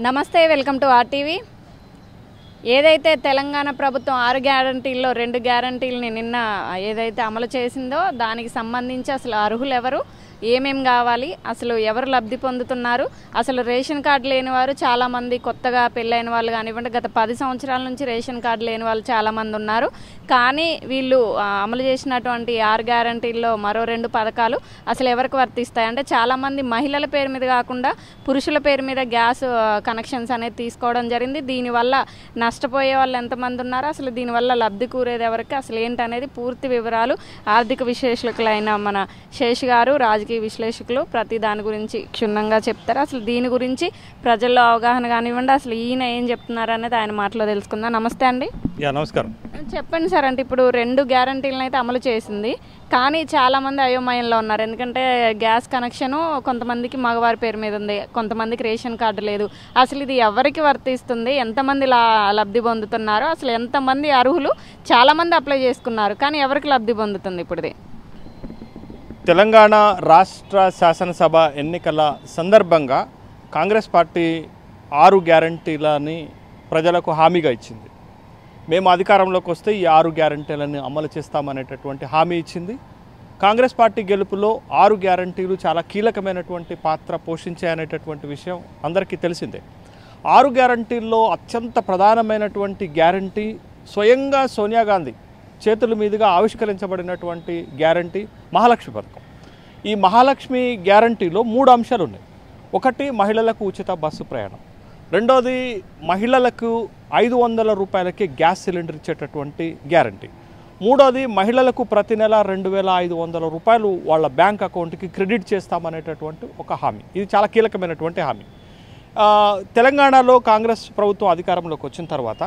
నమస్తే, welcome to RTV. ఏదైతే తెలంగాణ ప్రభుత్వం 6 గ్యారంటీల్లో 2 గ్యారంటీలని నిన్న ఏదైతే అమలు చేసిందో దానికి సంబంధించి అసలు అర్హులు ఎవరు, ఏమేం కావాలి, అసలు ఎవరు లబ్ధి పొందుతున్నారు, అసలు రేషన్ కార్డు లేని వారు చాలామంది, కొత్తగా పెళ్ళైన వాళ్ళు కానివ్వండి, గత 10 సంవత్సరాల నుంచి రేషన్ కార్డు లేని వాళ్ళు చాలామంది ఉన్నారు. కానీ వీళ్ళు అమలు చేసినటువంటి 6 గ్యారంటీల్లో మరో 2 పథకాలు అసలు ఎవరికి వర్తిస్తాయి అంటే చాలామంది మహిళల పేరు మీద కాకుండా పురుషుల పేరు మీద గ్యాస్ కనెక్షన్స్ అనేది తీసుకోవడం జరిగింది. దీనివల్ల నష్టపోయే వాళ్ళు ఎంతమంది ఉన్నారు, అసలు దీనివల్ల లబ్ధి కూరేది ఎవరికి, అసలు ఏంటనేది పూర్తి వివరాలు ఆర్థిక విశ్లేషకులైన మన శేష్ గారు, రాజకీయ విశ్లేషకులు ప్రతి దాని గురించి క్షుణ్ణంగా చెప్తారు. అసలు దీని గురించి ప్రజల్లో అవగాహన కానివ్వండి, అసలు ఈయన ఏం చెప్తున్నారు అనేది ఆయన మాటలో తెలుసుకుందాం. నమస్తే అండి. నమస్కారం. చెప్పండి సార్, అంటే ఇప్పుడు 2 గ్యారంటీలను అయితే అమలు చేసింది, కానీ చాలామంది అయోమయంలో ఉన్నారు. ఎందుకంటే గ్యాస్ కనెక్షను కొంతమందికి మగవారి పేరు మీద ఉంది, కొంతమందికి రేషన్ కార్డు లేదు. అసలు ఇది ఎవరికి వర్తిస్తుంది, ఎంతమంది లబ్ధి పొందుతున్నారు, అసలు ఎంతమంది అర్హులు, చాలామంది అప్లై చేసుకున్నారు కానీ ఎవరికి లబ్ధి పొందుతుంది ఇప్పుడు ఇది? తెలంగాణ రాష్ట్ర శాసనసభ ఎన్నికల సందర్భంగా కాంగ్రెస్ పార్టీ 6 గ్యారంటీలని ప్రజలకు హామీగా ఇచ్చింది. మేము అధికారంలోకి వస్తే ఈ 6 గ్యారంటీలను అమలు చేస్తామనేటటువంటి హామీ ఇచ్చింది. కాంగ్రెస్ పార్టీ గెలుపులో 6 గ్యారంటీలు చాలా కీలకమైనటువంటి పాత్ర పోషించాయనేటటువంటి విషయం అందరికీ తెలిసిందే. 6 గ్యారంటీల్లో అత్యంత ప్రధానమైనటువంటి గ్యారంటీ స్వయంగా సోనియా గాంధీ చేతుల మీదుగా ఆవిష్కరించబడినటువంటి గ్యారంటీ మహాలక్ష్మి పథకం. ఈ మహాలక్ష్మి గ్యారంటీలో 3 అంశాలు ఉన్నాయి. ఒకటి, మహిళలకు ఉచిత బస్సు ప్రయాణం. రెండోది, మహిళలకు 500 రూపాయలకి గ్యాస్ సిలిండర్ ఇచ్చేటటువంటి గ్యారంటీ. మూడోది, మహిళలకు ప్రతి నెల 2500 రూపాయలు వాళ్ళ బ్యాంక్ అకౌంట్కి క్రెడిట్ చేస్తామనేటటువంటి ఒక హామీ. ఇది చాలా కీలకమైనటువంటి హామీ. తెలంగాణలో కాంగ్రెస్ ప్రభుత్వం అధికారంలోకి వచ్చిన తర్వాత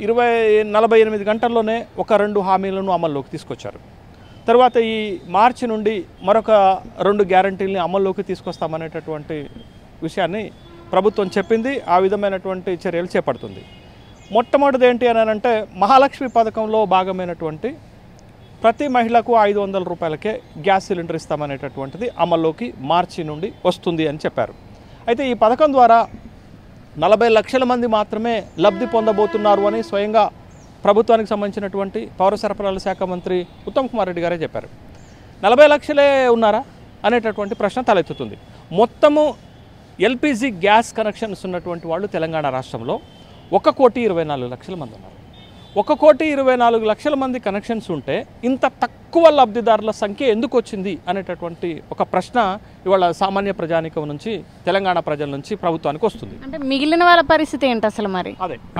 48 గంటల్లోనే ఒక 2 హామీలను అమల్లోకి తీసుకొచ్చారు. తర్వాత ఈ మార్చి నుండి మరొక 2 గ్యారంటీలని అమల్లోకి తీసుకొస్తామనేటటువంటి విషయాన్ని ప్రభుత్వం చెప్పింది. ఆ విధమైనటువంటి చర్యలు చేపడుతుంది. మొట్టమొదటిది ఏంటి అని అంటే, మహాలక్ష్మి పథకంలో భాగమైనటువంటి ప్రతి మహిళకు 500 రూపాయలకే గ్యాస్ సిలిండర్ ఇస్తామనేటటువంటిది అమల్లోకి మార్చి నుండి వస్తుంది అని చెప్పారు. అయితే ఈ పథకం ద్వారా 40 లక్షల మంది మాత్రమే లబ్ధి పొందబోతున్నారు అని స్వయంగా ప్రభుత్వానికి సంబంధించినటువంటి పౌర సరఫరాల శాఖ మంత్రి ఉత్తమ్ కుమార్ రెడ్డి గారే చెప్పారు. 40 లక్షలే ఉన్నారా అనేటటువంటి ప్రశ్న తలెత్తుతుంది. మొత్తము ఎల్పిజి గ్యాస్ కనెక్షన్స్ ఉన్నటువంటి వాళ్ళు తెలంగాణ రాష్ట్రంలో 1,24,00,000 మంది ఉన్నారు. 1,24,00,000 మంది కనెక్షన్స్ ఉంటే ఇంత తక్కువ లబ్ధిదారుల సంఖ్య ఎందుకు వచ్చింది అనేటటువంటి ఒక ప్రశ్న ఇవాళ సామాన్య ప్రజానికం నుంచి, తెలంగాణ ప్రజల నుంచి ప్రభుత్వానికి వస్తుంది. అంటే మిగిలిన వాళ్ళ పరిస్థితి ఏంటి అసలు మరి?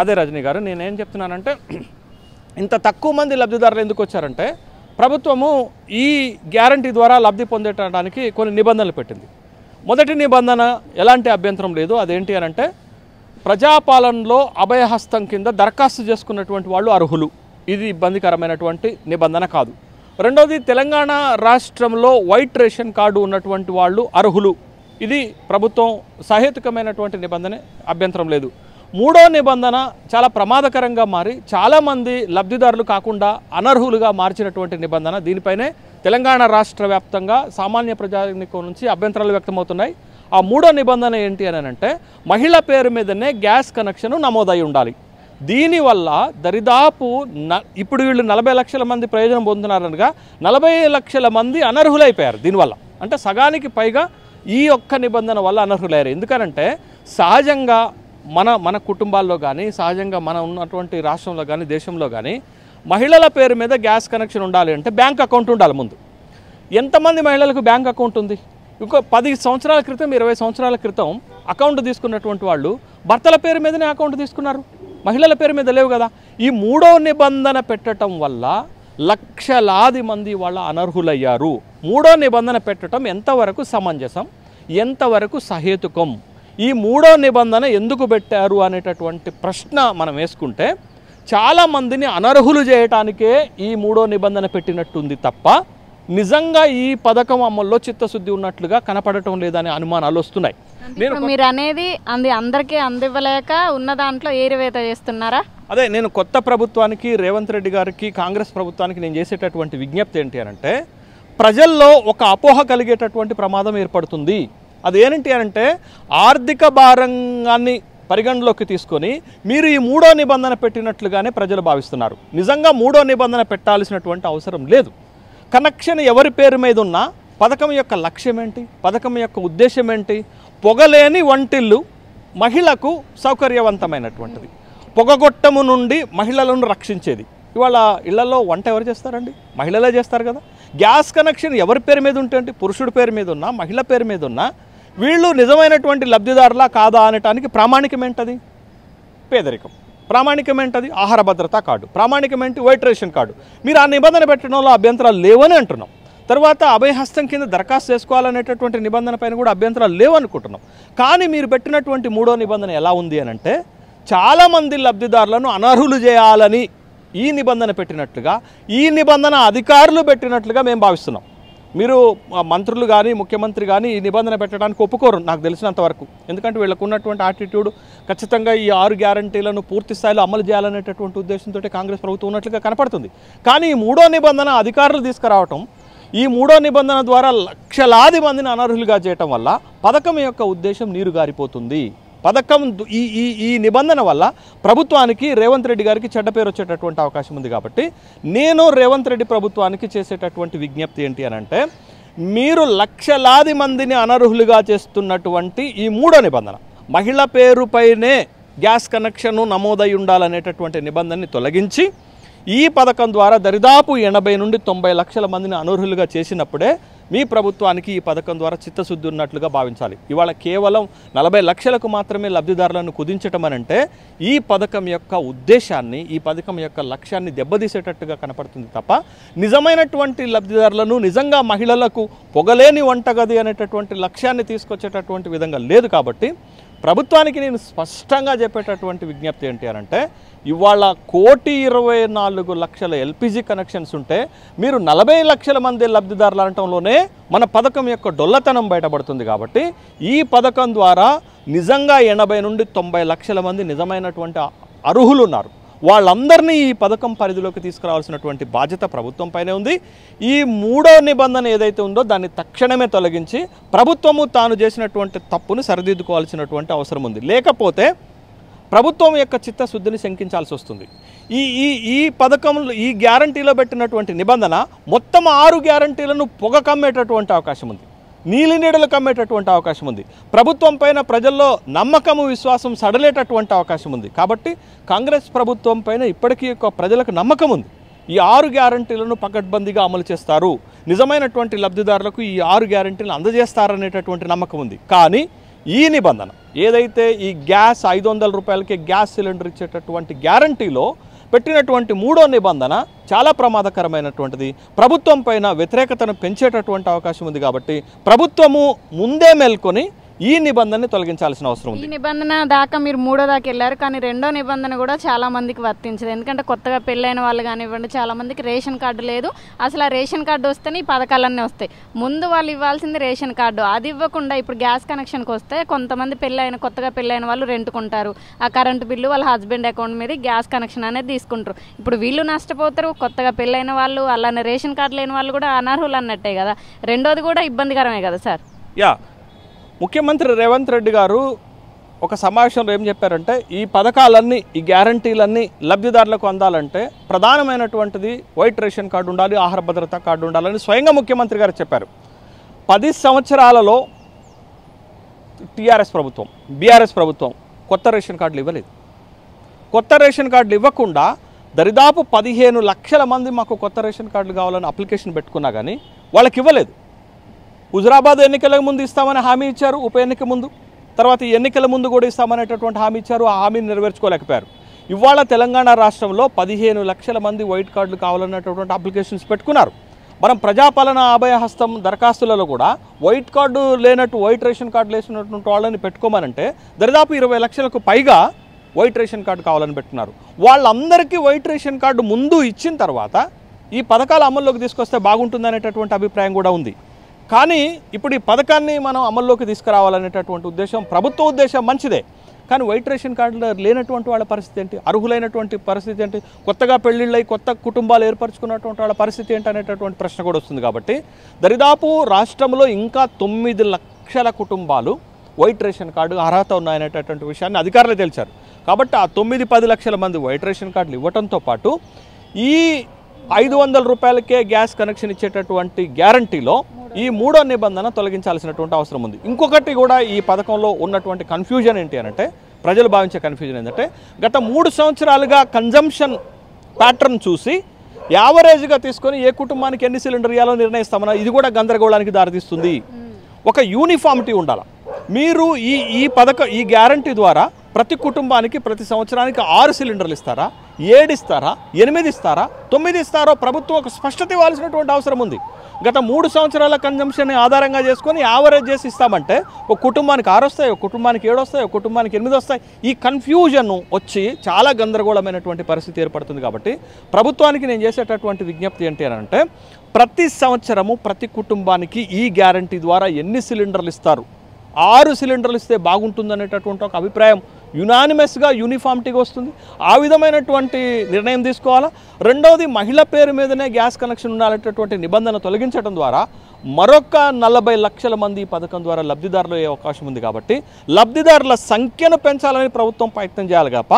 అదే రజనీ గారు, నేనేం చెప్తున్నానంటే, ఇంత తక్కువ మంది లబ్ధిదారులు ఎందుకు వచ్చారంటే, ప్రభుత్వము ఈ గ్యారంటీ ద్వారా లబ్ధి పొందేటానికి కొన్ని నిబంధనలు పెట్టింది. మొదటి నిబంధన ఎలాంటి అభ్యంతరం లేదు. అదేంటి అని అంటే, ప్రజాపాలనలో అభయహస్తం కింద దరఖాస్తు చేసుకున్నటువంటి వాళ్ళు అర్హులు. ఇది ఇబ్బందికరమైనటువంటి నిబంధన కాదు. రెండోది, తెలంగాణ రాష్ట్రంలో వైట్ రేషన్ కార్డు ఉన్నటువంటి వాళ్ళు అర్హులు. ఇది ప్రభుత్వం సహేతుకమైనటువంటి నిబంధన, అభ్యంతరం లేదు. మూడో నిబంధన చాలా ప్రమాదకరంగా మారి చాలామంది లబ్ధిదారులు కాకుండా అనర్హులుగా మార్చినటువంటి నిబంధన. దీనిపైనే తెలంగాణ రాష్ట్ర వ్యాప్తంగా సామాన్య ప్రజానికం నుంచి అభ్యంతరాలు వ్యక్తమవుతున్నాయి. ఆ మూడో నిబంధన ఏంటి అని అంటే, మహిళ పేరు మీదనే గ్యాస్ కనెక్షన్ నమోదై ఉండాలి. దీనివల్ల దరిదాపు ఇప్పుడు వీళ్ళు 40 లక్షల మంది ప్రయోజనం పొందుతున్నారనగా 40 లక్షల మంది అనర్హులైపోయారు. దీనివల్ల అంటే సగానికి పైగా ఈ ఒక్క నిబంధన వల్ల అనర్హులయ్యారు. ఎందుకనంటే సహజంగా మన కుటుంబాల్లో కానీ, సహజంగా మన ఉన్నటువంటి రాష్ట్రంలో కానీ, దేశంలో కానీ మహిళల పేరు మీద గ్యాస్ కనెక్షన్ ఉండాలి అంటే బ్యాంక్ అకౌంట్ ఉండాలి ముందు. ఎంతమంది మహిళలకు బ్యాంక్ అకౌంట్ ఉంది? ఇంకో 10 సంవత్సరాల క్రితం, 20 సంవత్సరాల క్రితం అకౌంట్ తీసుకున్నటువంటి వాళ్ళు భర్తల పేరు మీదనే అకౌంట్ తీసుకున్నారు, మహిళల పేరు మీద లేవు కదా. ఈ మూడో నిబంధన పెట్టడం వల్ల లక్షలాది మంది వాళ్ళ అనర్హులయ్యారు. మూడో నిబంధన పెట్టడం ఎంతవరకు సమంజసం, ఎంతవరకు సహేతుకం, ఈ మూడో నిబంధన ఎందుకు పెట్టారు అనేటటువంటి ప్రశ్న మనం వేసుకుంటే, చాలామందిని అనర్హులు చేయటానికే ఈ మూడో నిబంధన పెట్టినట్టుంది తప్ప నిజంగా ఈ పథకం అమల్లో చిత్తశుద్ధి ఉన్నట్లుగా కనపడటం లేదనే అనుమానాలు వస్తున్నాయి. మీరు అనేది అందరికీ అందివ్వలేక ఉన్న దాంట్లో ఏరివేత చేస్తున్నారా? అదే నేను కొత్త ప్రభుత్వానికి, రేవంత్ రెడ్డి గారికి, కాంగ్రెస్ ప్రభుత్వానికి నేను చేసేటటువంటి విజ్ఞప్తి ఏంటి అని అంటే, ప్రజల్లో ఒక అపోహ కలిగేటటువంటి ప్రమాదం ఏర్పడుతుంది. అదేంటి అంటే ఆర్థిక భారాన్ని పరిగణలోకి తీసుకొని మీరు ఈ మూడో నిబంధన పెట్టినట్లుగానే ప్రజలు భావిస్తున్నారు. నిజంగా మూడో నిబంధన పెట్టాల్సినటువంటి అవసరం లేదు. కనెక్షన్ ఎవరి పేరు మీద ఉన్నా పథకం యొక్క లక్ష్యం ఏంటి, పథకం యొక్క ఉద్దేశం ఏంటి? పొగలేని వంటిల్లు మహిళకు సౌకర్యవంతమైనటువంటిది, పొగగొట్టము నుండి మహిళలను రక్షించేది. ఇవాళ ఇళ్లలో వంట ఎవరు చేస్తారండి? మహిళలే చేస్తారు కదా. గ్యాస్ కనెక్షన్ ఎవరి పేరు మీద ఉంటే, పురుషుడి పేరు మీద ఉన్నా మహిళ పేరు మీద ఉన్నా వీళ్ళు నిజమైనటువంటి లబ్ధిదారులా కాదా అనటానికి ప్రామాణికం ఏంటది? పేదరికం. ప్రామాణికం ఏంటది? ఆహార భద్రతా కార్డు. ప్రామాణికం ఏంటి? White ration card. మీరు ఆ నిబంధన పెట్టడంలో అభ్యంతరాలు లేవని అంటున్నాం. తర్వాత అభయహస్తం కింద దరఖాస్తు చేసుకోవాలనేటటువంటి నిబంధన పైన కూడా అభ్యంతరాలు లేవనుకుంటున్నాం. కానీ మీరు పెట్టినటువంటి మూడో నిబంధన ఎలా ఉంది అని అంటే చాలామంది లబ్ధిదారులను అనర్హులు చేయాలని ఈ నిబంధన పెట్టినట్లుగా, ఈ నిబంధన అధికారులు పెట్టినట్లుగా మేము భావిస్తున్నాం. మీరు మంత్రులు కానీ ముఖ్యమంత్రి కానీ ఈ నిబంధన పెట్టడానికి ఒప్పుకోరు నాకు తెలిసినంత వరకు. ఎందుకంటే వీళ్ళకు ఉన్నటువంటి యాటిట్యూడ్ ఖచ్చితంగా ఈ 6 గ్యారంటీలను పూర్తి స్థాయిలో అమలు చేయాలనేటటువంటి ఉద్దేశంతో కాంగ్రెస్ ప్రభుత్వం ఉన్నట్లుగా కనపడుతుంది. కానీ ఈ మూడో నిబంధన అధికారులు తీసుకురావటం, ఈ మూడో నిబంధన ద్వారా లక్షలాది మందిని అనర్హులుగా చేయటం వల్ల పథకం యొక్క ఉద్దేశం నీరు గారిపోతుంది. పథకం ఈ నిబంధన వల్ల ప్రభుత్వానికి రేవంత్ రెడ్డి గారికి చెడ్డ పేరు వచ్చేటటువంటి అవకాశం ఉంది. కాబట్టి నేను రేవంత్ రెడ్డి ప్రభుత్వానికి చేసేటటువంటి విజ్ఞప్తి ఏంటి అని అంటే, మీరు లక్షలాది మందిని అనర్హులుగా చేస్తున్నటువంటి ఈ మూడో నిబంధన, మహిళ పేరుపైనే గ్యాస్ కనెక్షన్ నమోదై ఉండాలనేటటువంటి నిబంధనని తొలగించి ఈ పథకం ద్వారా దరిదాపు 80 నుండి 90 లక్షల మందిని అనర్హులుగా చేసినప్పుడే మీ ప్రభుత్వానికి ఈ పథకం ద్వారా చిత్తశుద్ధి ఉన్నట్లుగా భావించాలి. ఇవాళ కేవలం 40 లక్షలకు మాత్రమే లబ్ధిదారులను కుదించటం అనంటే ఈ పథకం యొక్క ఉద్దేశాన్ని, ఈ పథకం యొక్క లక్ష్యాన్ని దెబ్బతీసేటట్టుగా కనపడుతుంది తప్ప నిజమైనటువంటి లబ్ధిదారులను, నిజంగా మహిళలకు పొగలేని వంటగది అనేటటువంటి లక్ష్యాన్ని తీసుకొచ్చేటటువంటి విధంగా లేదు. కాబట్టి ప్రభుత్వానికి నేను స్పష్టంగా చెప్పేటటువంటి విజ్ఞప్తి ఏంటి అని అంటే, ఇవాళ 1,24,00,000 ఎల్పిజి కనెక్షన్స్ ఉంటే మీరు 40 లక్షల మంది లబ్ధిదారులు అనటంలోనే మన పథకం యొక్క డొల్లతనం బయటపడుతుంది. కాబట్టి ఈ పథకం ద్వారా నిజంగా 80 నుండి 90 లక్షల మంది నిజమైనటువంటి అర్హులు ఉన్నారు. వాళ్ళందరినీ ఈ పథకం పరిధిలోకి తీసుకురావాల్సినటువంటి బాధ్యత ప్రభుత్వం పైనే ఉంది. ఈ మూడో నిబంధన ఏదైతే ఉందో దాన్ని తక్షణమే తొలగించి ప్రభుత్వము తాను చేసినటువంటి తప్పును సరిదిద్దుకోవాల్సినటువంటి అవసరం ఉంది. లేకపోతే ప్రభుత్వం యొక్క చిత్తశుద్ధిని శంకించాల్సి వస్తుంది. ఈ పథకంలో, ఈ గ్యారంటీలో పెట్టినటువంటి నిబంధన మొత్తం 6 గ్యారంటీలను పొగ కమ్మేటటువంటి అవకాశం ఉంది, నీలి నీడలు కమ్మేటటువంటి అవకాశం ఉంది. ప్రభుత్వం పైన ప్రజల్లో నమ్మకము, విశ్వాసం సడలేటటువంటి అవకాశం ఉంది. కాబట్టి కాంగ్రెస్ ప్రభుత్వం పైన ఇప్పటికీ ప్రజలకు నమ్మకం ఉంది. ఈ 6 గ్యారంటీలను పకడ్బందీగా అమలు చేస్తారు, నిజమైనటువంటి లబ్ధిదారులకు ఈ 6 గ్యారంటీలను అందజేస్తారనేటటువంటి నమ్మకం ఉంది. కానీ ఈ నిబంధన ఏదైతే ఈ గ్యాస్ 500 రూపాయలకే గ్యాస్ సిలిండర్ ఇచ్చేటటువంటి గ్యారంటీలో పెట్టినటువంటి మూడో నిబంధన చాలా ప్రమాదకరమైనటువంటిది, ప్రభుత్వం పైన వ్యతిరేకతను పెంచేటటువంటి అవకాశం ఉంది. కాబట్టి ప్రభుత్వము ముందే మేల్కొని ఈ నిబంధనని తొలగించాల్సిన అవసరం ఉంది. ఈ నిబంధన దాకా మీరు మూడో దాకా వెళ్ళారు, కానీ రెండో నిబంధన కూడా చాలా మందికి వర్తించదు. ఎందుకంటే కొత్తగా పెళ్ళైన వాళ్ళు కానివ్వండి, చాలా మందికి రేషన్ కార్డు లేదు. అసలు ఆ రేషన్ కార్డు వస్తేనే ఈ పథకాలన్నీ వస్తాయి. ముందు వాళ్ళు ఇవ్వాల్సింది రేషన్ కార్డు, అది ఇవ్వకుండా ఇప్పుడు గ్యాస్ కనెక్షన్కి వస్తే కొంతమంది కొత్తగా పెళ్ళైన వాళ్ళు రెంటుకుంటారు. ఆ కరెంటు బిల్లు వాళ్ళ హస్బెండ్ అకౌంట్ మీద గ్యాస్ కనెక్షన్ అనేది తీసుకుంటారు. ఇప్పుడు వీళ్ళు నష్టపోతారు, కొత్తగా పెళ్ళైన వాళ్ళు, అలానే రేషన్ కార్డు లేని వాళ్ళు కూడా అనర్హులు అన్నట్టే కదా. రెండోది కూడా ఇబ్బందికరమే కదా సార్. ముఖ్యమంత్రి రేవంత్ రెడ్డి గారు ఒక సమావేశంలో ఏం చెప్పారంటే, ఈ పథకాలన్నీ, ఈ గ్యారంటీలన్నీ లబ్ధిదారులకు అందాలంటే ప్రధానమైనటువంటిది వైట్ రేషన్ కార్డు ఉండాలి, ఆహార భద్రతా కార్డు ఉండాలని స్వయంగా ముఖ్యమంత్రి గారు చెప్పారు. 10 సంవత్సరాలలో టీఆర్ఎస్ ప్రభుత్వం, బీఆర్ఎస్ ప్రభుత్వం కొత్త రేషన్ కార్డులు ఇవ్వలేదు. కొత్త రేషన్ కార్డులు ఇవ్వకుండా దరిదాపు 15 లక్షల మంది మాకు కొత్త రేషన్ కార్డులు కావాలని అప్లికేషన్ పెట్టుకున్నా కానీ వాళ్ళకి ఇవ్వలేదు. హుజురాబాద్ ఎన్నికల ముందు ఇస్తామని హామీ ఇచ్చారు, ఉప ఎన్నిక ముందు. తర్వాత ఈ ఎన్నికల ముందు కూడా ఇస్తామనేటటువంటి హామీ ఇచ్చారు, ఆ హామీని నెరవేర్చుకోలేకపోయారు. ఇవాళ తెలంగాణ రాష్ట్రంలో 15 లక్షల మంది వైట్ కార్డులు కావాలన్నటువంటి అప్లికేషన్స్ పెట్టుకున్నారు. మనం ప్రజాపాలన అభయహస్తం దరఖాస్తులలో కూడా వైట్ కార్డు లేనట్టు, వైట్ రేషన్ కార్డు లేనటువంటి వాళ్ళని పెట్టుకోమనంటే దరిదాపు 20 లక్షలకు పైగా వైట్ రేషన్ కార్డు కావాలని పెట్టుకున్నారు. వాళ్ళందరికీ వైట్ రేషన్ కార్డు ముందు ఇచ్చిన తర్వాత ఈ పథకాలు అమల్లోకి తీసుకొస్తే బాగుంటుందనేటటువంటి అభిప్రాయం కూడా ఉంది. కానీ ఇప్పుడు ఈ పథకాన్ని మనం అమల్లోకి తీసుకురావాలనేటటువంటి ఉద్దేశం, ప్రభుత్వ ఉద్దేశం మంచిదే. కానీ వైట్ రేషన్ కార్డులో లేనటువంటి వాళ్ళ పరిస్థితి ఏంటి, అర్హులైనటువంటి పరిస్థితి ఏంటి, కొత్తగా పెళ్ళిళ్ళై కొత్త కుటుంబాలు ఏర్పరచుకున్నటువంటి వాళ్ళ పరిస్థితి ఏంటి అనేటటువంటి ప్రశ్న కూడా వస్తుంది. కాబట్టి దరిదాపు రాష్ట్రంలో ఇంకా 9 లక్షల కుటుంబాలు వైట్ రేషన్ కార్డు అర్హత ఉన్నాయనేటటువంటి విషయాన్ని అధికారులు తెలిచారు. కాబట్టి ఆ 9-10 లక్షల మంది వైట్ రేషన్ కార్డులు ఇవ్వడంతో పాటు ఈ 500 రూపాయలకే గ్యాస్ కనెక్షన్ ఇచ్చేటటువంటి గ్యారంటీలో ఈ 3వ నిబంధన తొలగించాల్సినటువంటి అవసరం ఉంది. ఇంకొకటి కూడా ఈ పథకంలో ఉన్నటువంటి కన్ఫ్యూజన్ ఏంటి అంటే, ప్రజలు భావించే కన్ఫ్యూజన్ ఏంటంటే, గత 3 సంవత్సరాలుగా కన్జంప్షన్ ప్యాటర్న్ చూసి యావరేజ్గా తీసుకొని ఏ కుటుంబానికి ఎన్ని సిలిండర్ ఇవ్వాలో నిర్ణయిస్తామన్నా ఇది కూడా గందరగోళానికి దారితీస్తుంది. ఒక యూనిఫామిటీ ఉండాలి. మీరు ఈ గ్యారంటీ ద్వారా ప్రతి కుటుంబానికి ప్రతి సంవత్సరానికి 6 సిలిండర్లు ఇస్తారా, 7 ఇస్తారా, 8 ఇస్తారా, 9 ఇస్తారో ప్రభుత్వం ఒక స్పష్టత ఇవ్వాల్సినటువంటి అవసరం ఉంది. గత 3 సంవత్సరాల కన్జంప్షన్ ఆధారంగా చేసుకొని యావరేజ్ చేసి ఇస్తామంటే ఒక కుటుంబానికి 6 వస్తాయి, ఒక కుటుంబానికి 7 వస్తాయి, ఒక కుటుంబానికి 8 వస్తాయి. ఈ కన్ఫ్యూజన్ వచ్చి చాలా గందరగోళమైనటువంటి పరిస్థితి ఏర్పడుతుంది. కాబట్టి ప్రభుత్వానికి నేను చేసేటటువంటి విజ్ఞప్తి ఏంటి అని అంటే, ప్రతి సంవత్సరము ప్రతి కుటుంబానికి ఈ గ్యారంటీ ద్వారా ఎన్ని సిలిండర్లు ఇస్తారు, 6 సిలిండర్లు ఇస్తే బాగుంటుందనేటటువంటి ఒక అభిప్రాయం యునానిమస్గా యూనిఫామిటీగా వస్తుంది. ఆ విధమైనటువంటి నిర్ణయం తీసుకోవాలా. రెండవది, మహిళ పేరు మీదనే గ్యాస్ కనెక్షన్ ఉండాలనేటటువంటి నిబంధన తొలగించడం ద్వారా మరొక 40 లక్షల మంది ఈ పథకం ద్వారా లబ్ధిదారులు అయ్యే అవకాశం ఉంది. కాబట్టి లబ్ధిదారుల సంఖ్యను పెంచాలని ప్రభుత్వం ప్రయత్నం చేయాలి తప్ప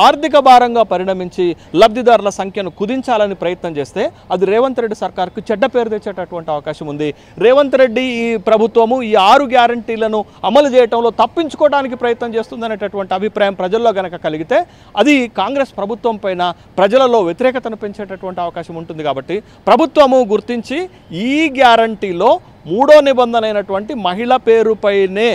ఆర్థిక భారంగా పరిణమించి లబ్ధిదారుల సంఖ్యను కుదించాలని ప్రయత్నం చేస్తే అది రేవంత్ రెడ్డి సర్కార్కు చెడ్డ పేరు తెచ్చేటటువంటి అవకాశం ఉంది. రేవంత్ రెడ్డి ఈ ప్రభుత్వము ఈ 6 గ్యారంటీలను అమలు చేయడంలో తప్పించుకోవడానికి ప్రయత్నం చేస్తుందనేటటువంటి అభిప్రాయం ప్రజల్లో గనక కలిగితే అది కాంగ్రెస్ ప్రభుత్వం పైన ప్రజలలో వ్యతిరేకతను పెంచేటటువంటి అవకాశం ఉంటుంది. కాబట్టి ప్రభుత్వము గుర్తించి ఈ గ్యారంటీలో 3వ నిబంధన అయినటువంటి మహిళ పేరుపైనే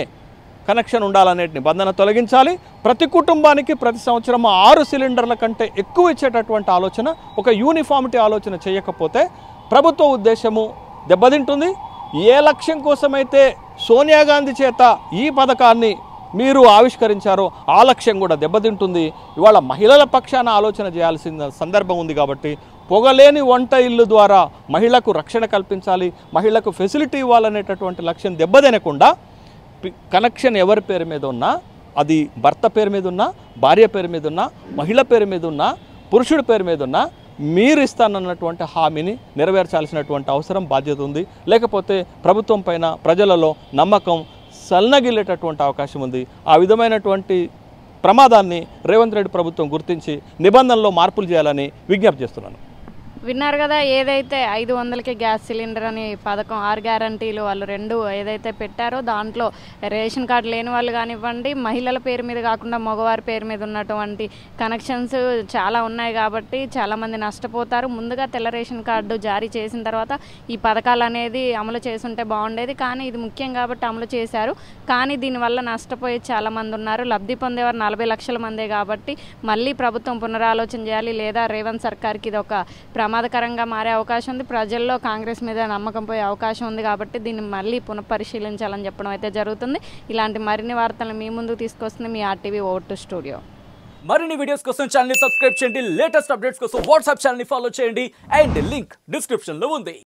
కనెక్షన్ ఉండాలనే నిబంధన తొలగించాలి. ప్రతి కుటుంబానికి ప్రతి సంవత్సరం 6 సిలిండర్ల కంటే ఎక్కువ ఇచ్చేటటువంటి ఆలోచన, ఒక యూనిఫామిటీ ఆలోచన చేయకపోతే ప్రభుత్వ ఉద్దేశము దెబ్బతింటుంది. ఏ లక్ష్యం కోసమైతే సోనియా గాంధీ చేత ఈ పథకాన్ని మీరు ఆవిష్కరించారో ఆ లక్ష్యం కూడా దెబ్బతింటుంది. ఇవాళ మహిళల పక్షాన ఆలోచన చేయాల్సిన సందర్భం ఉంది. కాబట్టి పొగలేని వంట ఇల్లు ద్వారా మహిళకు రక్షణ కల్పించాలి, మహిళకు ఫెసిలిటీ ఇవ్వాలనేటటువంటి లక్ష్యం దెబ్బతినకుండా కనెక్షన్ ఎవరి పేరు మీద ఉన్నా, అది భర్త పేరు మీద ఉన్నా, భార్య పేరు మీద ఉన్నా, మహిళ పేరు మీద ఉన్నా, పురుషుడి పేరు మీద ఉన్నా మీరు ఇస్తానన్నటువంటి హామీని నెరవేర్చాల్సినటువంటి అవసరం, బాధ్యత ఉంది. లేకపోతే ప్రభుత్వం పైన ప్రజలలో నమ్మకం సన్నగిల్లేటటువంటి అవకాశం ఉంది. ఆ విధమైనటువంటి ప్రమాదాన్ని రేవంత్ రెడ్డి ప్రభుత్వం గుర్తించి నిబంధనలో మార్పులు చేయాలని విజ్ఞప్తి చేస్తున్నాను. విన్నారు కదా, ఏదైతే 500కి గ్యాస్ సిలిండర్ అని పథకం 6 గ్యారంటీలు వాళ్ళు 2 ఏదైతే పెట్టారో దాంట్లో రేషన్ కార్డు లేని వాళ్ళు కానివ్వండి, మహిళల పేరు మీద కాకుండా మగవారి పేరు మీద ఉన్నటువంటి కనెక్షన్స్ చాలా ఉన్నాయి. కాబట్టి చాలామంది నష్టపోతారు. ముందుగా తెల్ల రేషన్ కార్డు జారీ చేసిన తర్వాత ఈ పథకాలు అనేది అమలు చేసుంటే బాగుండేది. కానీ ఇది ముఖ్యం కాబట్టి అమలు చేశారు. కానీ దీనివల్ల నష్టపోయే చాలామంది ఉన్నారు. లబ్ధి పొందేవారు 40 లక్షల మందే. కాబట్టి మళ్ళీ ప్రభుత్వం పునరాలోచన చేయాలి, లేదా రేవంత్ సర్కార్కి ఇది ఒక ప్రమాదకరంగా మారే అవకాశం ఉంది. ప్రజల్లో కాంగ్రెస్ మీద నమ్మకం పోయే అవకాశం ఉంది. కాబట్టి దీన్ని మళ్ళీ పునఃపరిశీలించాలని చెప్పడం అయితే జరుగుతుంది. ఇలాంటి మరిన్ని వార్తలను మీ ముందుకు తీసుకొస్తుంది మీ ఆర్టీవీ ఓటు స్టూడియో. మరిన్ని వీడియోస్ కోసం ఛానల్ ని సబ్స్క్రైబ్ చేయండి. లేటెస్ట్ అప్డేట్స్ కోసం వాట్సాప్ ఛానల్ ని ఫాలో చేయండి. అండ్ లింక్ డిస్క్రిప్షన్ లో ఉంది.